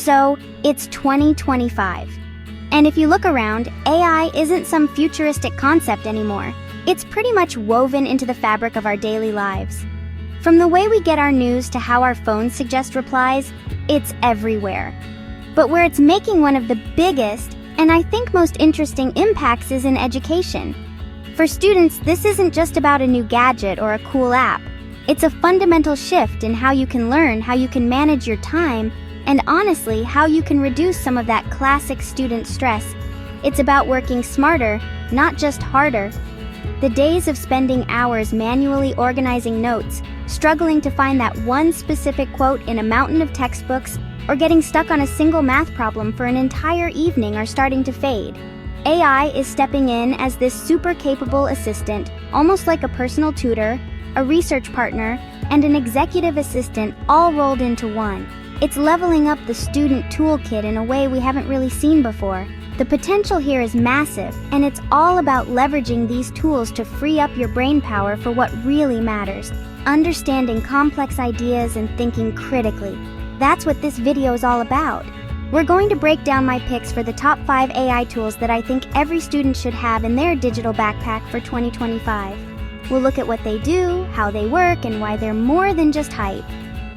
So, it's 2025. And if you look around, AI isn't some futuristic concept anymore. It's pretty much woven into the fabric of our daily lives. From the way we get our news to how our phones suggest replies, it's everywhere. But where it's making one of the biggest, and I think most interesting impacts is in education. For students, this isn't just about a new gadget or a cool app. It's a fundamental shift in how you can learn, how you can manage your time, and honestly, how you can reduce some of that classic student stress. It's about working smarter, not just harder. The days of spending hours manually organizing notes, struggling to find that one specific quote in a mountain of textbooks, or getting stuck on a single math problem for an entire evening are starting to fade. AI is stepping in as this super capable assistant, almost like a personal tutor, a research partner, and an executive assistant all rolled into one. It's leveling up the student toolkit in a way we haven't really seen before. The potential here is massive, and it's all about leveraging these tools to free up your brain power for what really matters, understanding complex ideas and thinking critically. That's what this video is all about. We're going to break down my picks for the top 5 AI tools that I think every student should have in their digital backpack for 2025. We'll look at what they do, how they work, and why they're more than just hype.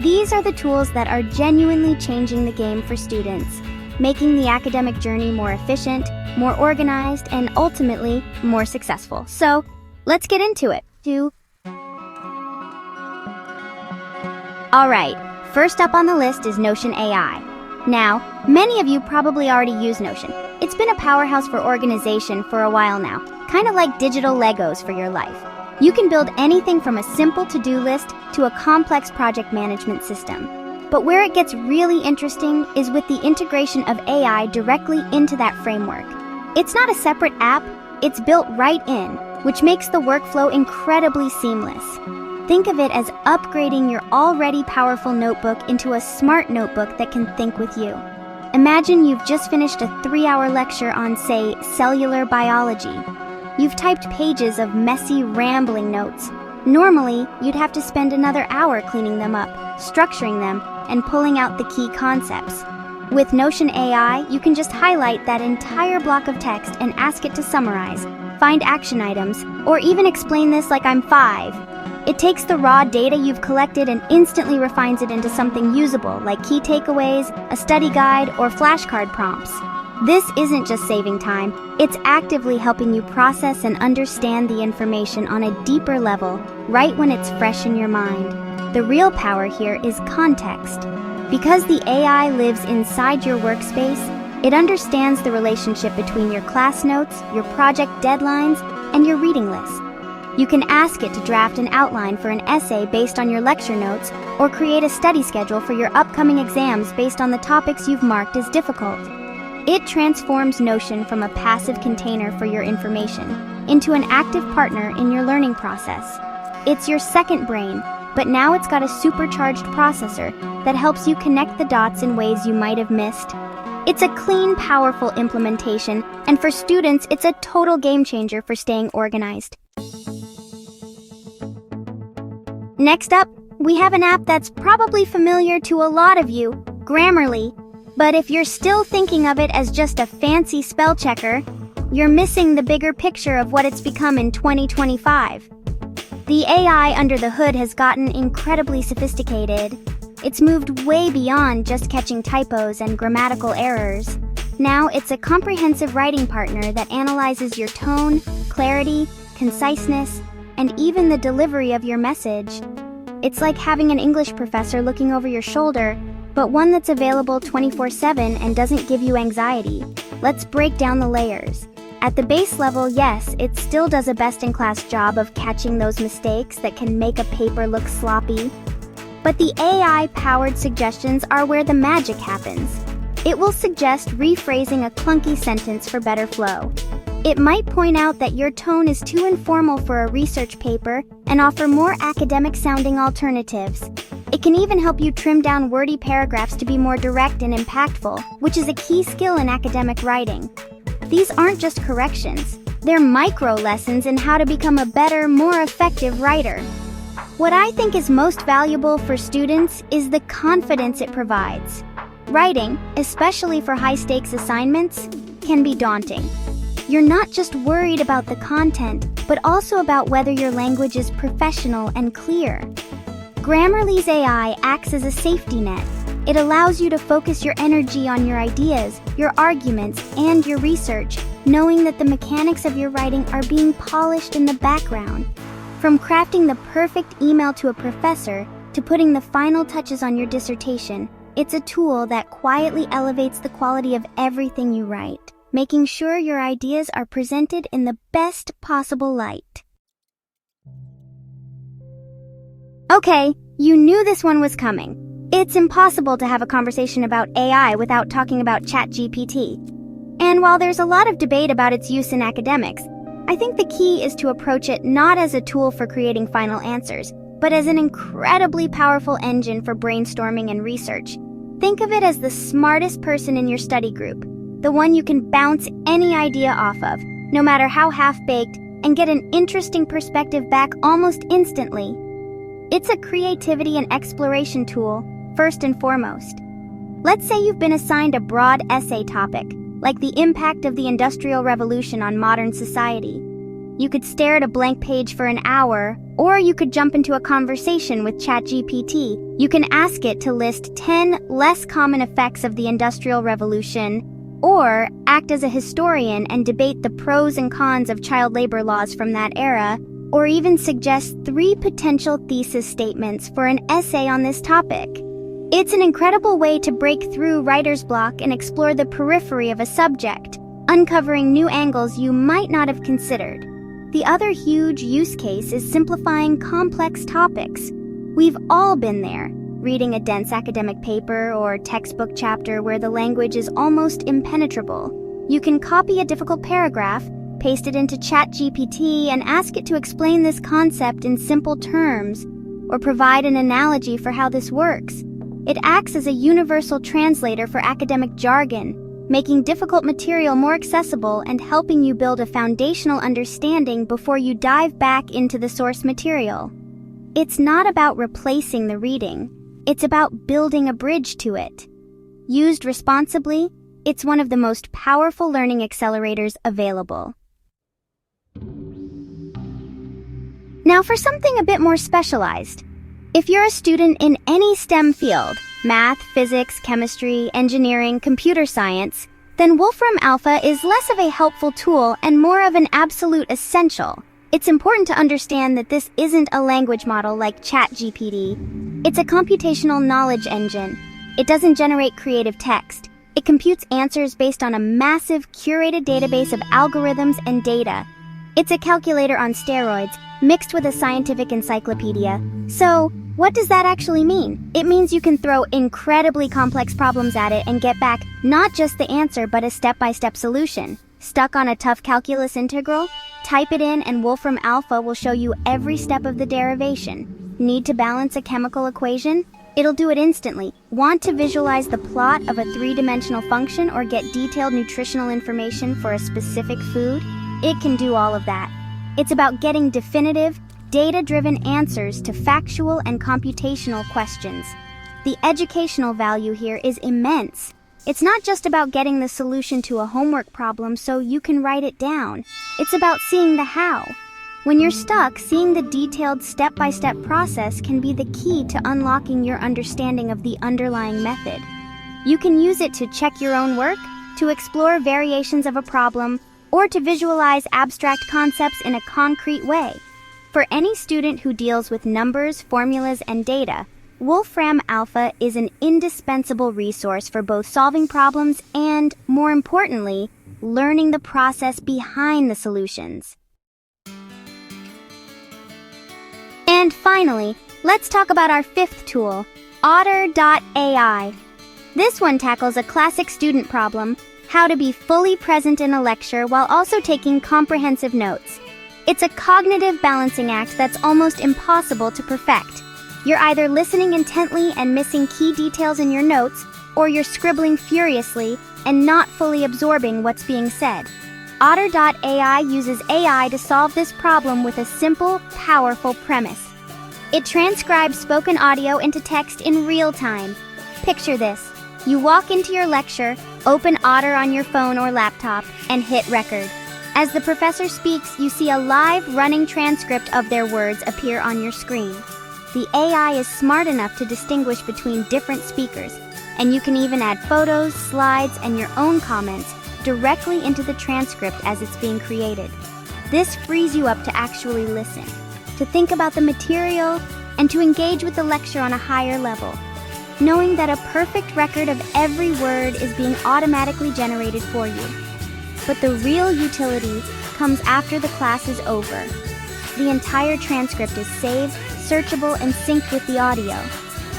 These are the tools that are genuinely changing the game for students, making the academic journey more efficient, more organized, and ultimately more successful. So, let's get into it. Alright, first up on the list is Notion AI. Now, many of you probably already use Notion. It's been a powerhouse for organization for a while now, kind of like digital Legos for your life. You can build anything from a simple to-do list to a complex project management system. But where it gets really interesting is with the integration of AI directly into that framework. It's not a separate app, it's built right in, which makes the workflow incredibly seamless. Think of it as upgrading your already powerful notebook into a smart notebook that can think with you. Imagine you've just finished a 3-hour lecture on, say, cellular biology. You've typed pages of messy, rambling notes. Normally, you'd have to spend another hour cleaning them up, structuring them, and pulling out the key concepts. With Notion AI, you can just highlight that entire block of text and ask it to summarize, find action items, or even explain this like I'm 5. It takes the raw data you've collected and instantly refines it into something usable, like key takeaways, a study guide, or flashcard prompts. This isn't just saving time, it's actively helping you process and understand the information on a deeper level, right when it's fresh in your mind. The real power here is context. Because the AI lives inside your workspace, it understands the relationship between your class notes, your project deadlines, and your reading list. You can ask it to draft an outline for an essay based on your lecture notes, or create a study schedule for your upcoming exams based on the topics you've marked as difficult. It transforms Notion from a passive container for your information into an active partner in your learning process. It's your second brain, but now it's got a supercharged processor that helps you connect the dots in ways you might have missed. It's a clean, powerful implementation, and for students, it's a total game changer for staying organized. Next up, we have an app that's probably familiar to a lot of you, Grammarly. But if you're still thinking of it as just a fancy spell checker, you're missing the bigger picture of what it's become in 2025. The AI under the hood has gotten incredibly sophisticated. It's moved way beyond just catching typos and grammatical errors. Now it's a comprehensive writing partner that analyzes your tone, clarity, conciseness, and even the delivery of your message. It's like having an English professor looking over your shoulder, but one that's available 24/7 and doesn't give you anxiety. Let's break down the layers. At the base level, yes, it still does a best-in-class job of catching those mistakes that can make a paper look sloppy. But the AI-powered suggestions are where the magic happens. It will suggest rephrasing a clunky sentence for better flow. It might point out that your tone is too informal for a research paper and offer more academic-sounding alternatives. It can even help you trim down wordy paragraphs to be more direct and impactful, which is a key skill in academic writing. These aren't just corrections. They're micro-lessons in how to become a better, more effective writer. What I think is most valuable for students is the confidence it provides. Writing, especially for high-stakes assignments, can be daunting. You're not just worried about the content, but also about whether your language is professional and clear. Grammarly's AI acts as a safety net. It allows you to focus your energy on your ideas, your arguments, and your research, knowing that the mechanics of your writing are being polished in the background. From crafting the perfect email to a professor to putting the final touches on your dissertation, it's a tool that quietly elevates the quality of everything you write, making sure your ideas are presented in the best possible light. Okay, you knew this one was coming. It's impossible to have a conversation about AI without talking about ChatGPT. And while there's a lot of debate about its use in academics, I think the key is to approach it not as a tool for creating final answers, but as an incredibly powerful engine for brainstorming and research. Think of it as the smartest person in your study group, the one you can bounce any idea off of, no matter how half-baked, and get an interesting perspective back almost instantly. It's a creativity and exploration tool, first and foremost. Let's say you've been assigned a broad essay topic, like the impact of the Industrial Revolution on modern society. You could stare at a blank page for an hour, or you could jump into a conversation with ChatGPT. You can ask it to list 10 less common effects of the Industrial Revolution, or act as a historian and debate the pros and cons of child labor laws from that era, or even suggest 3 potential thesis statements for an essay on this topic. It's an incredible way to break through writer's block and explore the periphery of a subject, uncovering new angles you might not have considered. The other huge use case is simplifying complex topics. We've all been there, reading a dense academic paper or textbook chapter where the language is almost impenetrable. You can copy a difficult paragraph, paste it into ChatGPT, and ask it to explain this concept in simple terms, or provide an analogy for how this works. It acts as a universal translator for academic jargon, making difficult material more accessible and helping you build a foundational understanding before you dive back into the source material. It's not about replacing the reading, it's about building a bridge to it. Used responsibly, it's one of the most powerful learning accelerators available. Now for something a bit more specialized. If you're a student in any STEM field, math, physics, chemistry, engineering, computer science, then Wolfram Alpha is less of a helpful tool and more of an absolute essential. It's important to understand that this isn't a language model like ChatGPT. It's a computational knowledge engine. It doesn't generate creative text. It computes answers based on a massive, curated database of algorithms and data. It's a calculator on steroids, mixed with a scientific encyclopedia. So, what does that actually mean? It means you can throw incredibly complex problems at it and get back not just the answer, but a step-by-step solution. Stuck on a tough calculus integral? Type it in and Wolfram Alpha will show you every step of the derivation. Need to balance a chemical equation? It'll do it instantly. Want to visualize the plot of a 3-dimensional function or get detailed nutritional information for a specific food? It can do all of that. It's about getting definitive, data-driven answers to factual and computational questions. The educational value here is immense. It's not just about getting the solution to a homework problem so you can write it down. It's about seeing the how. When you're stuck, seeing the detailed step-by-step process can be the key to unlocking your understanding of the underlying method. You can use it to check your own work, to explore variations of a problem, or to visualize abstract concepts in a concrete way. For any student who deals with numbers, formulas, and data, Wolfram Alpha is an indispensable resource for both solving problems and, more importantly, learning the process behind the solutions. And finally, let's talk about our 5th tool, Otter.ai. This one tackles a classic student problem, how to be fully present in a lecture while also taking comprehensive notes. It's a cognitive balancing act that's almost impossible to perfect. You're either listening intently and missing key details in your notes, or you're scribbling furiously and not fully absorbing what's being said. Otter.ai uses AI to solve this problem with a simple, powerful premise. It transcribes spoken audio into text in real time. Picture this. You walk into your lecture, open Otter on your phone or laptop, and hit record. As the professor speaks, you see a live running transcript of their words appear on your screen. The AI is smart enough to distinguish between different speakers, and you can even add photos, slides, and your own comments directly into the transcript as it's being created. This frees you up to actually listen, to think about the material, and to engage with the lecture on a higher level, knowing that a perfect record of every word is being automatically generated for you. But the real utility comes after the class is over. The entire transcript is saved, searchable, and synced with the audio.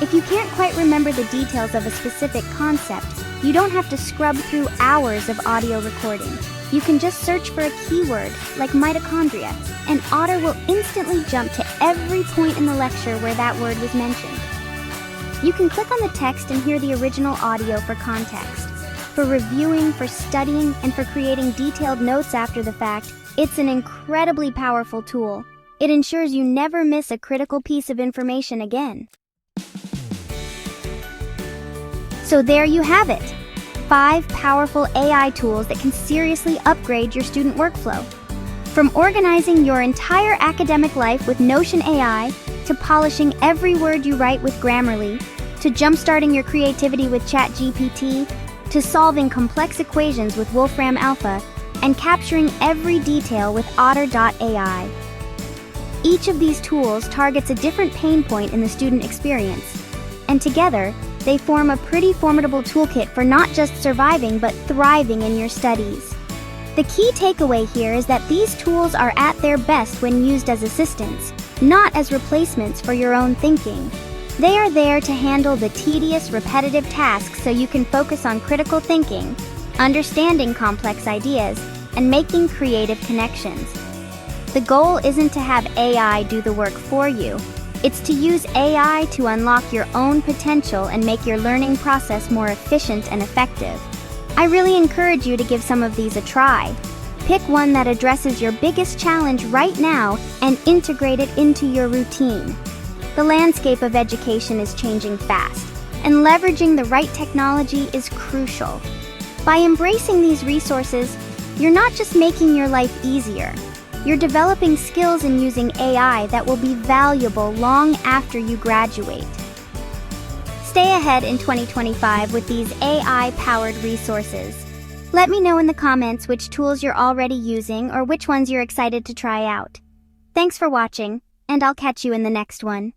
If you can't quite remember the details of a specific concept, you don't have to scrub through hours of audio recording. You can just search for a keyword, like mitochondria, and Otter will instantly jump to every point in the lecture where that word was mentioned. You can click on the text and hear the original audio for context. For reviewing, for studying, and for creating detailed notes after the fact, it's an incredibly powerful tool. It ensures you never miss a critical piece of information again. So there you have it. 5 powerful AI tools that can seriously upgrade your student workflow. From organizing your entire academic life with Notion AI, to polishing every word you write with Grammarly, to jumpstarting your creativity with ChatGPT, to solving complex equations with Wolfram Alpha, and capturing every detail with Otter.ai. Each of these tools targets a different pain point in the student experience, and together, they form a pretty formidable toolkit for not just surviving but thriving in your studies. The key takeaway here is that these tools are at their best when used as assistants, not as replacements for your own thinking. They are there to handle the tedious, repetitive tasks so you can focus on critical thinking, understanding complex ideas, and making creative connections. The goal isn't to have AI do the work for you. It's to use AI to unlock your own potential and make your learning process more efficient and effective. I really encourage you to give some of these a try. Pick one that addresses your biggest challenge right now and integrate it into your routine. The landscape of education is changing fast, and leveraging the right technology is crucial. By embracing these resources, you're not just making your life easier. You're developing skills in using AI that will be valuable long after you graduate. Stay ahead in 2025 with these AI-powered resources. Let me know in the comments which tools you're already using or which ones you're excited to try out. Thanks for watching, and I'll catch you in the next one.